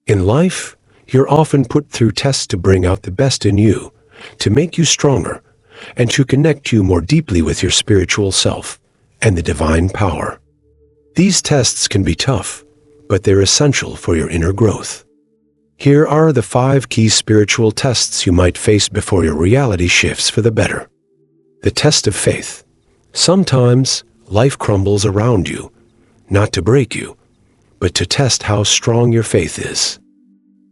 In life, you're often put through tests to bring out the best in you, to make you stronger, and to connect you more deeply with your spiritual self and the divine power. These tests can be tough, but they're essential for your inner growth. Here are the 5 key spiritual tests you might face before your reality shifts for the better. The test of faith. Sometimes life crumbles around you, not to break you, but to test how strong your faith is.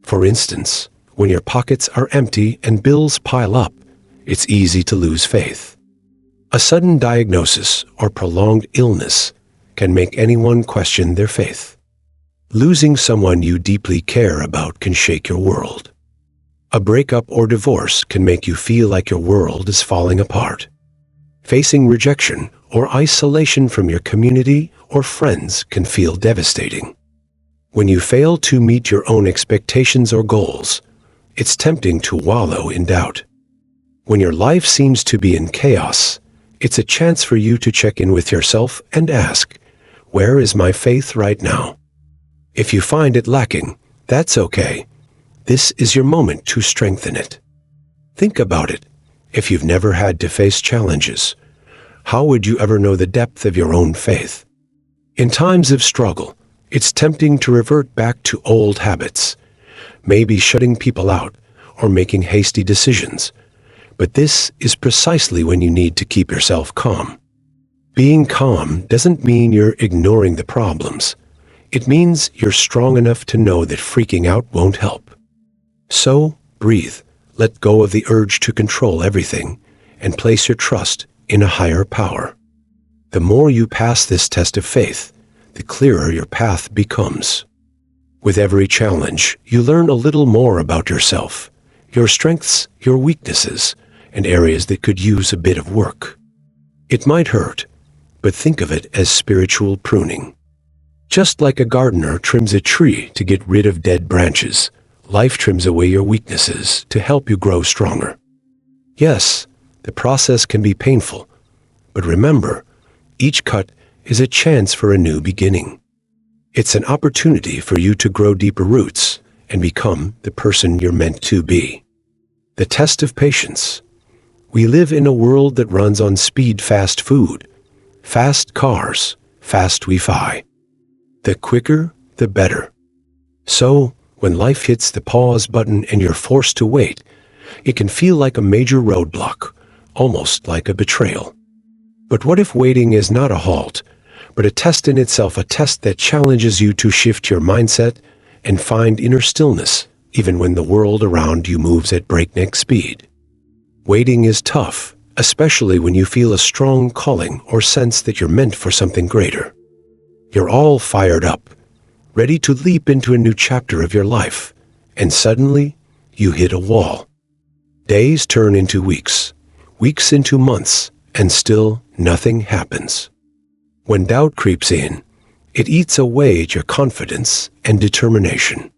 For instance, when your pockets are empty and bills pile up, it's easy to lose faith. A sudden diagnosis or prolonged illness can make anyone question their faith. Losing someone you deeply care about can shake your world. A breakup or divorce can make you feel like your world is falling apart. Facing rejection or isolation from your community or friends can feel devastating. When you fail to meet your own expectations or goals, it's tempting to wallow in doubt. When your life seems to be in chaos, it's a chance for you to check in with yourself and ask, where is my faith right now? If you find it lacking, that's okay. This is your moment to strengthen it. Think about it. If you've never had to face challenges, how would you ever know the depth of your own faith? In times of struggle, it's tempting to revert back to old habits, maybe shutting people out or making hasty decisions. But this is precisely when you need to keep yourself calm. Being calm doesn't mean you're ignoring the problems. It means you're strong enough to know that freaking out won't help. So, breathe, let go of the urge to control everything, and place your trust in a higher power. The more you pass this test of faith, the clearer your path becomes. With every challenge, you learn a little more about yourself, your strengths, your weaknesses, and areas that could use a bit of work. It might hurt, but think of it as spiritual pruning. Just like a gardener trims a tree to get rid of dead branches, life trims away your weaknesses to help you grow stronger. Yes, the process can be painful, but remember, each cut is a chance for a new beginning. It's an opportunity for you to grow deeper roots and become the person you're meant to be. The test of patience. We live in a world that runs on speed fast food, fast cars, fast Wi-Fi. The quicker, the better. So, when life hits the pause button and you're forced to wait, it can feel like a major roadblock, almost like a betrayal. But what if waiting is not a halt, but a test in itself, a test that challenges you to shift your mindset and find inner stillness, even when the world around you moves at breakneck speed? Waiting is tough, especially when you feel a strong calling or sense that you're meant for something greater. You're all fired up, ready to leap into a new chapter of your life, and suddenly you hit a wall. Days turn into weeks, weeks into months, and still nothing happens. When doubt creeps in, it eats away at your confidence and determination.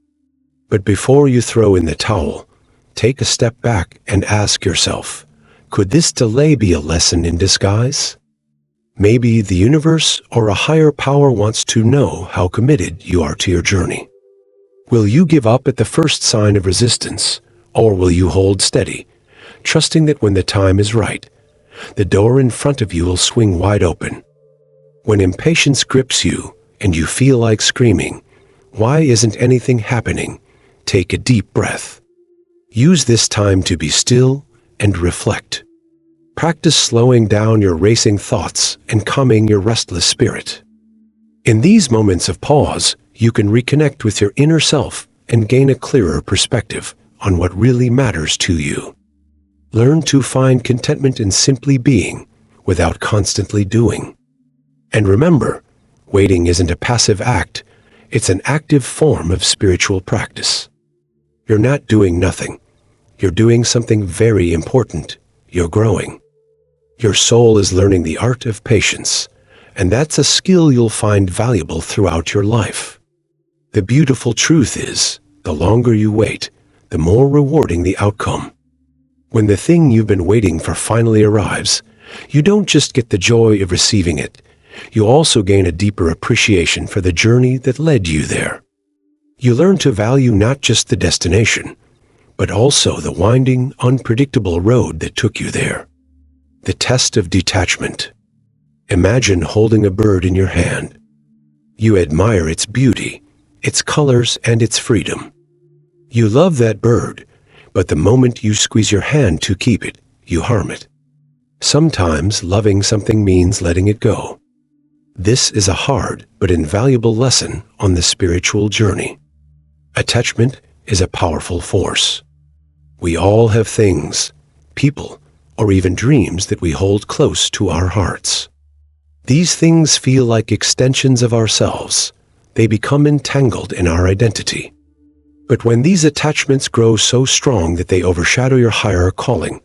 But before you throw in the towel, take a step back and ask yourself, could this delay be a lesson in disguise? Maybe the universe or a higher power wants to know how committed you are to your journey. Will you give up at the first sign of resistance, or will you hold steady, trusting that when the time is right, the door in front of you will swing wide open? When impatience grips you and you feel like screaming, "Why isn't anything happening?" take a deep breath. Use this time to be still and reflect. Practice slowing down your racing thoughts and calming your restless spirit. In these moments of pause, you can reconnect with your inner self and gain a clearer perspective on what really matters to you. Learn to find contentment in simply being without constantly doing. And remember, waiting isn't a passive act, it's an active form of spiritual practice. You're not doing nothing. You're doing something very important. You're growing. Your soul is learning the art of patience, and that's a skill you'll find valuable throughout your life. The beautiful truth is, the longer you wait, the more rewarding the outcome. When the thing you've been waiting for finally arrives, you don't just get the joy of receiving it, you also gain a deeper appreciation for the journey that led you there. You learn to value not just the destination, but also the winding, unpredictable road that took you there. The test of detachment. Imagine holding a bird in your hand. You admire its beauty, its colors, and its freedom. You love that bird, but the moment you squeeze your hand to keep it, you harm it. Sometimes loving something means letting it go. This is a hard but invaluable lesson on the spiritual journey. Attachment is a powerful force. We all have things, people, or even dreams that we hold close to our hearts. These things feel like extensions of ourselves. They become entangled in our identity. But when these attachments grow so strong that they overshadow your higher calling,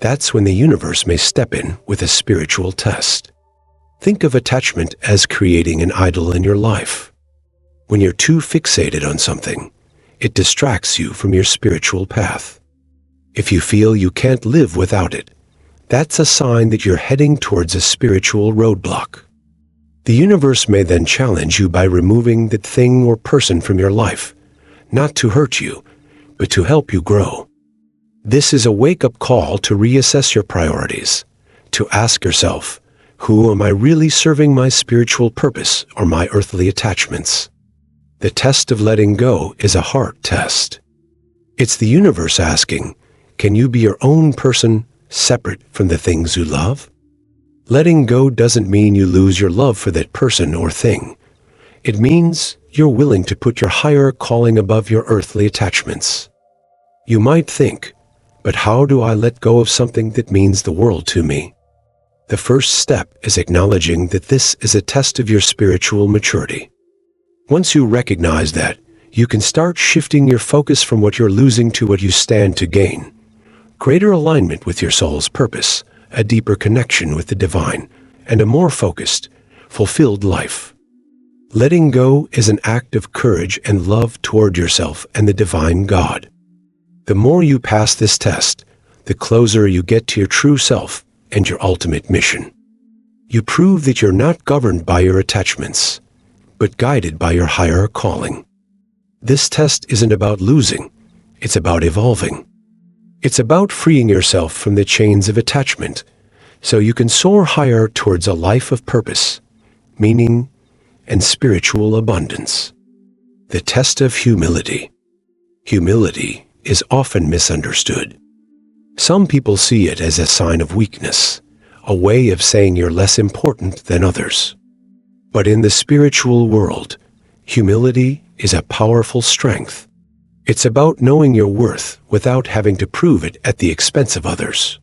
that's when the universe may step in with a spiritual test. Think of attachment as creating an idol in your life. When you're too fixated on something, it distracts you from your spiritual path. If you feel you can't live without it, that's a sign that you're heading towards a spiritual roadblock. The universe may then challenge you by removing that thing or person from your life, not to hurt you, but to help you grow. This is a wake-up call to reassess your priorities, to ask yourself, who am I really serving my spiritual purpose or my earthly attachments? The test of letting go is a heart test. It's the universe asking, can you be your own person separate from the things you love? Letting go doesn't mean you lose your love for that person or thing. It means you're willing to put your higher calling above your earthly attachments. You might think, but how do I let go of something that means the world to me? The first step is acknowledging that this is a test of your spiritual maturity. Once you recognize that, you can start shifting your focus from what you're losing to what you stand to gain. Greater alignment with your soul's purpose, a deeper connection with the divine, and a more focused, fulfilled life. Letting go is an act of courage and love toward yourself and the divine God. The more you pass this test, the closer you get to your true self and your ultimate mission. You prove that you're not governed by your attachments, but guided by your higher calling. This test isn't about losing, it's about evolving. It's about freeing yourself from the chains of attachment, so you can soar higher towards a life of purpose, meaning, and spiritual abundance. The test of humility. Humility is often misunderstood. Some people see it as a sign of weakness, a way of saying you're less important than others. But in the spiritual world, humility is a powerful strength. It's about knowing your worth without having to prove it at the expense of others.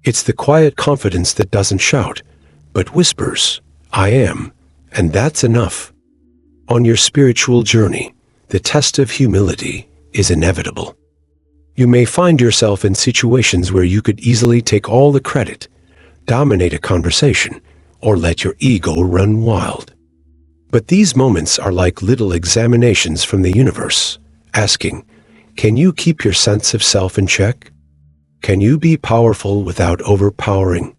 It's the quiet confidence that doesn't shout, but whispers, I am, and that's enough. On your spiritual journey, the test of humility is inevitable. You may find yourself in situations where you could easily take all the credit, dominate a conversation, or let your ego run wild. But these moments are like little examinations from the universe, asking, can you keep your sense of self in check? Can you be powerful without overpowering?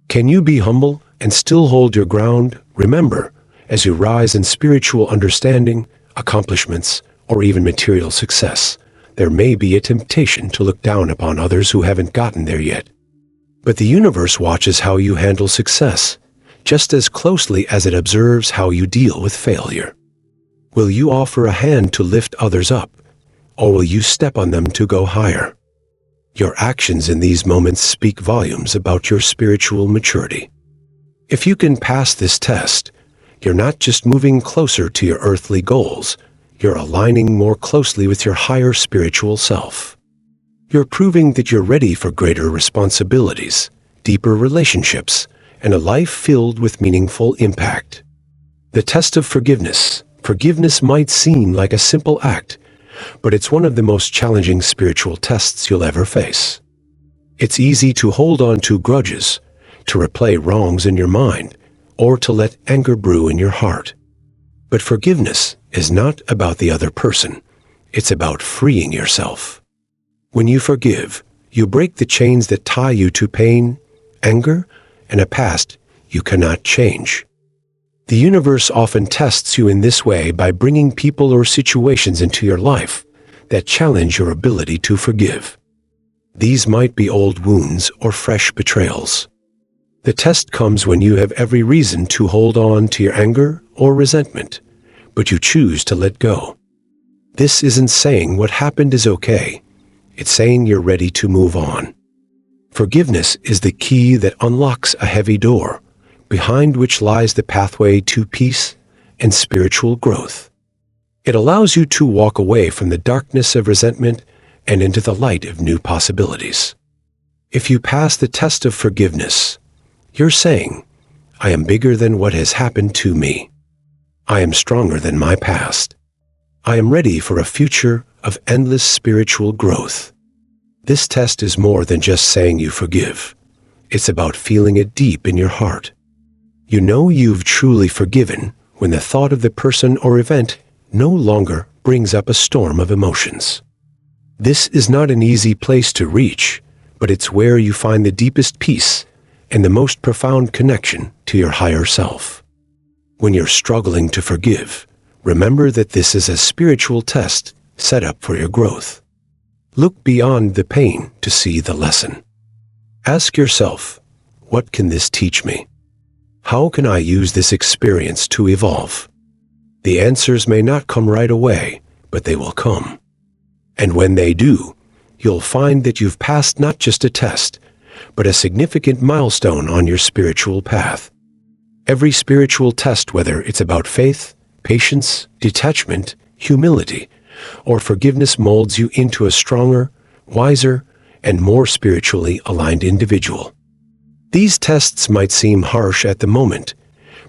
Can you be humble and still hold your ground? Remember, as you rise in spiritual understanding, accomplishments, or even material success, there may be a temptation to look down upon others who haven't gotten there yet. But the universe watches how you handle success, just as closely as it observes how you deal with failure. Will you offer a hand to lift others up, or will you step on them to go higher? Your actions in these moments speak volumes about your spiritual maturity. If you can pass this test, you're not just moving closer to your earthly goals, you're aligning more closely with your higher spiritual self. You're proving that you're ready for greater responsibilities, deeper relationships, and a life filled with meaningful impact. The test of forgiveness. Forgiveness might seem like a simple act, but it's one of the most challenging spiritual tests you'll ever face. It's easy to hold on to grudges, to replay wrongs in your mind, or to let anger brew in your heart. But forgiveness is not about the other person. It's about freeing yourself. When you forgive, you break the chains that tie you to pain, anger, and a past you cannot change. The universe often tests you in this way by bringing people or situations into your life that challenge your ability to forgive. These might be old wounds or fresh betrayals. The test comes when you have every reason to hold on to your anger or resentment, but you choose to let go. This isn't saying what happened is okay. It's saying you're ready to move on. Forgiveness is the key that unlocks a heavy door, behind which lies the pathway to peace and spiritual growth. It allows you to walk away from the darkness of resentment and into the light of new possibilities. If you pass the test of forgiveness, you're saying, I am bigger than what has happened to me. I am stronger than my past. I am ready for a future of endless spiritual growth. This test is more than just saying you forgive. It's about feeling it deep in your heart. You know you've truly forgiven when the thought of the person or event no longer brings up a storm of emotions. This is not an easy place to reach, but it's where you find the deepest peace and the most profound connection to your higher self. When you're struggling to forgive, remember that this is a spiritual test set up for your growth. Look beyond the pain to see the lesson. Ask yourself, what can this teach me? How can I use this experience to evolve? The answers may not come right away, but they will come. And when they do, you'll find that you've passed not just a test, but a significant milestone on your spiritual path. Every spiritual test, whether it's about faith, patience, detachment, humility, or forgiveness, molds you into a stronger, wiser, and more spiritually aligned individual. These tests might seem harsh at the moment,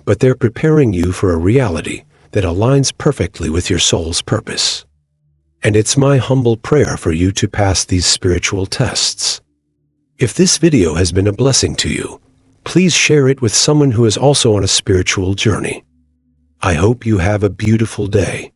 but they're preparing you for a reality that aligns perfectly with your soul's purpose. And it's my humble prayer for you to pass these spiritual tests. If this video has been a blessing to you, please share it with someone who is also on a spiritual journey. I hope you have a beautiful day.